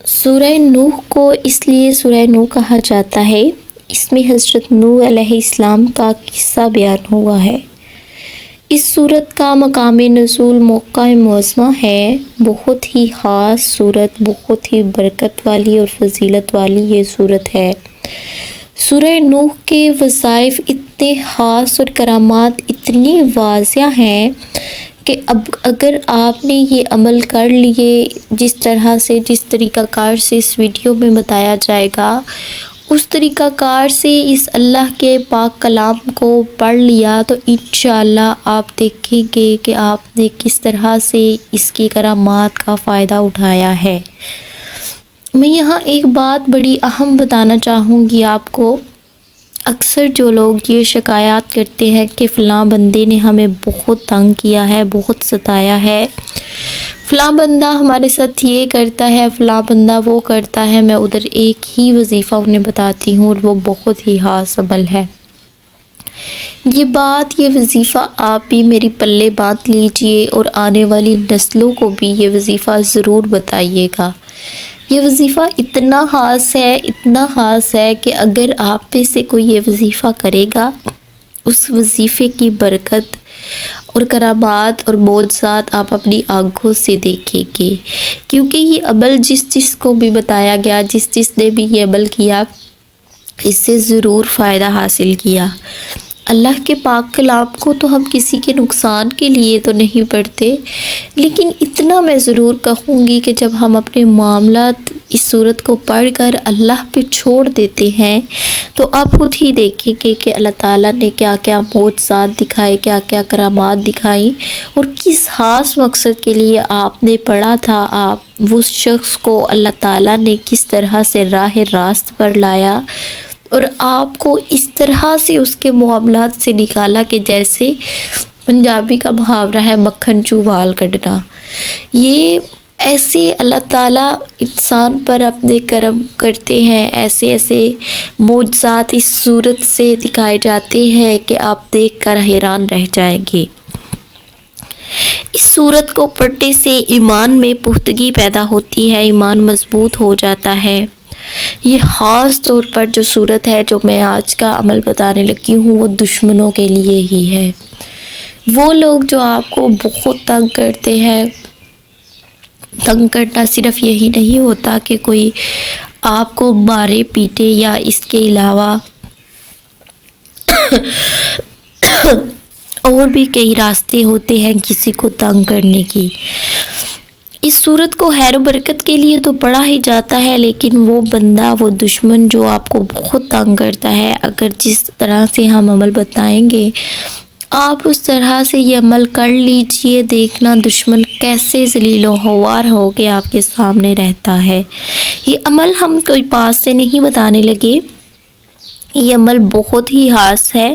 سورہ نوح کو اس لیے سورہ نوح کہا جاتا ہے، اس میں حضرت نوح علیہ السلام کا قصہ بیان ہوا ہے۔ اس سورت کا مقام نزول مکہ معظمہ ہے۔ بہت ہی خاص سورت، بہت ہی برکت والی اور فضیلت والی یہ سورت ہے۔ سورہ نوح کے وظائف اتنے خاص اور کرامات اتنی واضح ہیں کہ اب اگر آپ نے یہ عمل کر لیے جس طریقہ کار سے اس ویڈیو میں بتایا جائے گا، اس طریقہ کار سے اس اللہ کے پاک کلام کو پڑھ لیا تو انشاءاللہ آپ دیکھیں گے کہ آپ نے کس طرح سے اس کی کرامات کا فائدہ اٹھایا ہے۔ میں یہاں ایک بات بڑی اہم بتانا چاہوں گی آپ کو۔ اکثر جو لوگ یہ شکایات کرتے ہیں کہ فلاں بندے نے ہمیں بہت تنگ کیا ہے، بہت ستایا ہے، فلاں بندہ ہمارے ساتھ یہ کرتا ہے، فلاں بندہ وہ کرتا ہے، میں ادھر ایک ہی وظیفہ انہیں بتاتی ہوں اور وہ بہت ہی خاص عمل ہے۔ یہ وظیفہ آپ بھی میری پلے باندھ لیجئے اور آنے والی نسلوں کو بھی یہ وظیفہ ضرور بتائیے گا۔ یہ وظیفہ اتنا خاص ہے کہ اگر آپ میں سے کوئی یہ وظیفہ کرے گا، اس وظیفے کی برکت اور کرامات اور معجزات آپ اپنی آنکھوں سے دیکھیں گے، کیونکہ یہ عمل جس کو بھی بتایا گیا، جس نے بھی یہ عمل کیا، اس سے ضرور فائدہ حاصل کیا۔ اللہ کے پاک کلام کو تو ہم کسی کے نقصان کے لیے تو نہیں پڑھتے، لیکن اتنا میں ضرور کہوں گی کہ جب ہم اپنے معاملات اس صورت کو پڑھ کر اللہ پہ چھوڑ دیتے ہیں تو آپ خود ہی دیکھیں گے کہ اللہ تعالیٰ نے کیا کیا معجزات دکھائے، کیا کیا کرامات دکھائی، اور کس خاص مقصد کے لیے آپ نے پڑھا تھا، آپ اس شخص کو اللہ تعالیٰ نے کس طرح سے راہ راست پر لایا اور آپ کو اس طرح سے اس کے معاملات سے نکالا کہ جیسے پنجابی کا محاورہ ہے مکھن چو وال کڈنا۔ یہ ایسے اللہ تعالیٰ انسان پر اپنے کرم کرتے ہیں، ایسے معجزات اس صورت سے دکھائے جاتے ہیں کہ آپ دیکھ کر حیران رہ جائیں گے۔ اس صورت کو پڑھنے سے ایمان میں پختگی پیدا ہوتی ہے، ایمان مضبوط ہو جاتا ہے۔ یہ خاص طور پر جو صورت ہے جو میں آج کا عمل بتانے لگی ہوں وہ دشمنوں کے لیے ہی ہے۔ وہ لوگ جو آپ کو بہت تنگ کرتے ہیں، تنگ کرنا صرف یہی نہیں ہوتا کہ کوئی آپ کو مارے پیٹے، یا اس کے علاوہ اور بھی کئی راستے ہوتے ہیں کسی کو تنگ کرنے کی۔ اس صورت کو خیر و برکت کے لیے تو پڑھا ہی جاتا ہے، لیکن وہ بندہ، وہ دشمن جو آپ کو بہت تنگ کرتا ہے، اگر جس طرح سے ہم عمل بتائیں گے آپ اس طرح سے یہ عمل کر لیجئے، دیکھنا دشمن کیسے ذلیل و خوار ہو کے آپ کے سامنے رہتا ہے۔ یہ عمل ہم کوئی پاس سے نہیں بتانے لگے، یہ عمل بہت ہی خاص ہے۔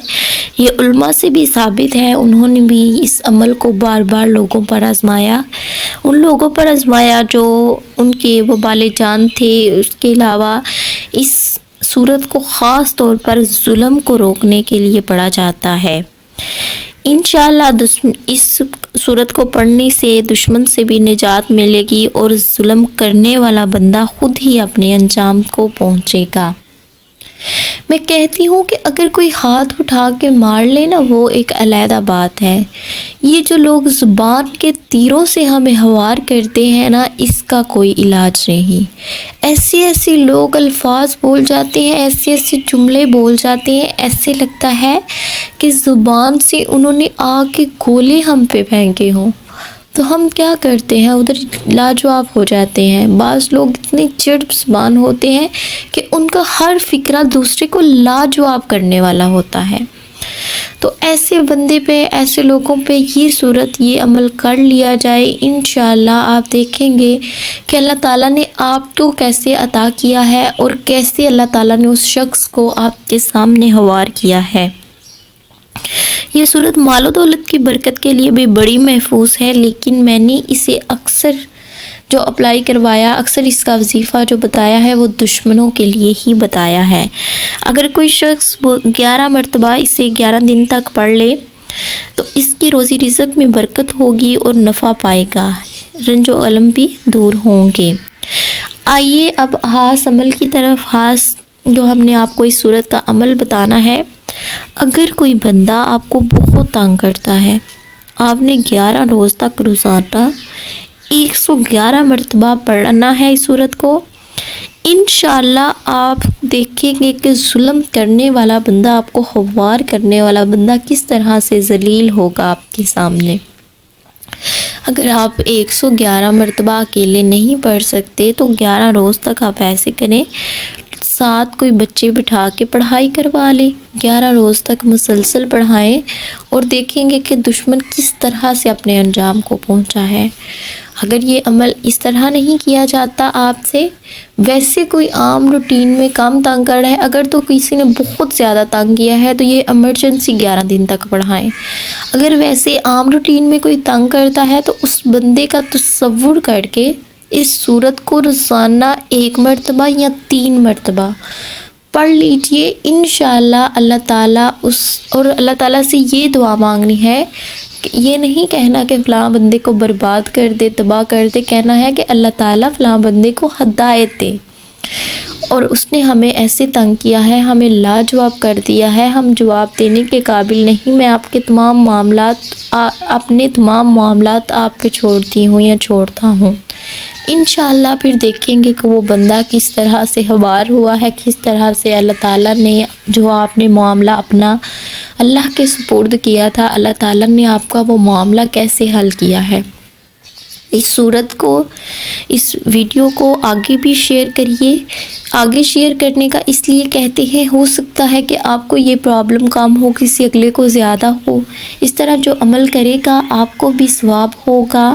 یہ علماء سے بھی ثابت ہے، انہوں نے بھی اس عمل کو بار بار لوگوں پر آزمایا، ان لوگوں پر آزمایا جو ان کے وبال جان تھے۔ اس کے علاوہ اس صورت کو خاص طور پر ظلم کو روکنے کے لیے پڑھا جاتا ہے۔ انشاءاللہ اس صورت کو پڑھنے سے دشمن سے بھی نجات ملے گی اور ظلم کرنے والا بندہ خود ہی اپنے انجام کو پہنچے گا۔ میں کہتی ہوں کہ اگر کوئی ہاتھ اٹھا کے مار لے نا، وہ ایک علیحدہ بات ہے۔ یہ جو لوگ زبان کے تیروں سے ہمیں ہوار کرتے ہیں نا، اس کا کوئی علاج نہیں۔ ایسے لوگ الفاظ بول جاتے ہیں، ایسے جملے بول جاتے ہیں، ایسے لگتا ہے کہ زبان سے انہوں نے آگ کے گولے ہم پہ پھینکے ہوں، تو ہم کیا کرتے ہیں، ادھر لاجواب ہو جاتے ہیں۔ بعض لوگ اتنے چڑ زبان ہوتے ہیں کہ ان کا ہر فکرہ دوسرے کو لاجواب کرنے والا ہوتا ہے۔ تو ایسے بندے پہ، ایسے لوگوں پہ یہ صورت، یہ عمل کر لیا جائے، انشاءاللہ آپ دیکھیں گے کہ اللہ تعالیٰ نے آپ کو کیسے عطا کیا ہے اور کیسے اللہ تعالیٰ نے اس شخص کو آپ کے سامنے ہوار کیا ہے۔ یہ صورت مال و دولت کی برکت کے لیے بھی بڑی محفوظ ہے، لیکن میں نے اسے اکثر جو اپلائی کروایا، اکثر اس کا وظیفہ جو بتایا ہے وہ دشمنوں کے لیے ہی بتایا ہے۔ اگر کوئی شخص 11 مرتبہ اسے 11 دن تک پڑھ لے تو اس کی روزی رزق میں برکت ہوگی اور نفع پائے گا، رنج و غم بھی دور ہوں گے۔ آئیے اب خاص عمل کی طرف، خاص جو ہم نے آپ کو اس صورت کا عمل بتانا ہے۔ اگر کوئی بندہ آپ کو بہت تنگ کرتا ہے، آپ نے 11 روز تک روزانہ 111 مرتبہ پڑھنا ہے اس صورت کو۔ انشاءاللہ آپ دیکھیں گے کہ ظلم کرنے والا بندہ، آپ کو خوار کرنے والا بندہ کس طرح سے ذلیل ہوگا آپ کے سامنے۔ اگر آپ 111 مرتبہ اکیلے نہیں پڑھ سکتے تو 11 روز تک آپ ایسے کریں، ساتھ کوئی بچے بٹھا کے پڑھائی کروا لیں، 11 روز تک مسلسل پڑھائیں اور دیکھیں گے کہ دشمن کس طرح سے اپنے انجام کو پہنچا ہے۔ اگر یہ عمل اس طرح نہیں کیا جاتا آپ سے، ویسے کوئی عام روٹین میں کام تنگ کر رہا ہے، اگر تو کسی نے بہت زیادہ تنگ کیا ہے تو یہ ایمرجنسی 11 دن تک پڑھائیں۔ اگر ویسے عام روٹین میں کوئی تنگ کرتا ہے تو اس بندے کا تصور کر کے اس صورت کو روزانہ 1 مرتبہ یا 3 مرتبہ پڑھ لیجئے۔ انشاءاللہ اللہ تعالیٰ اور اللہ تعالیٰ سے یہ دعا مانگنی ہے کہ یہ نہیں کہنا کہ فلاں بندے کو برباد کر دے، تباہ کر دے، کہنا ہے کہ اللہ تعالیٰ فلاں بندے کو ہدایت دے، اور اس نے ہمیں ایسے تنگ کیا ہے، ہمیں لاجواب کر دیا ہے، ہم جواب دینے کے قابل نہیں، میں اپنے تمام معاملات آپ پہ چھوڑتی ہوں یا چھوڑتا ہوں۔ انشاءاللہ پھر دیکھیں گے کہ وہ بندہ کس طرح سے ہبار ہوا ہے، کس طرح سے اللہ تعالیٰ نے جو آپ نے معاملہ اپنا اللہ کے سپرد کیا تھا، اللہ تعالیٰ نے آپ کا وہ معاملہ کیسے حل کیا ہے۔ اس صورت کو، اس ویڈیو کو آگے بھی شیئر کریے۔ آگے شیئر کرنے کا اس لیے کہتے ہیں، ہو سکتا ہے کہ آپ کو یہ پرابلم کم ہو، کسی اگلے کو زیادہ ہو۔ اس طرح جو عمل کرے گا آپ کو بھی ثواب ہوگا،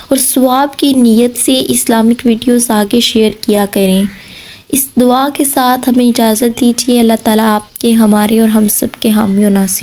اور ثواب کی نیت سے اسلامک ویڈیوز آگے شیئر کیا کریں۔ اس دعا کے ساتھ ہمیں اجازت دیجیے۔ اللہ تعالیٰ آپ کے، ہمارے اور ہم سب کے حامی و ناصر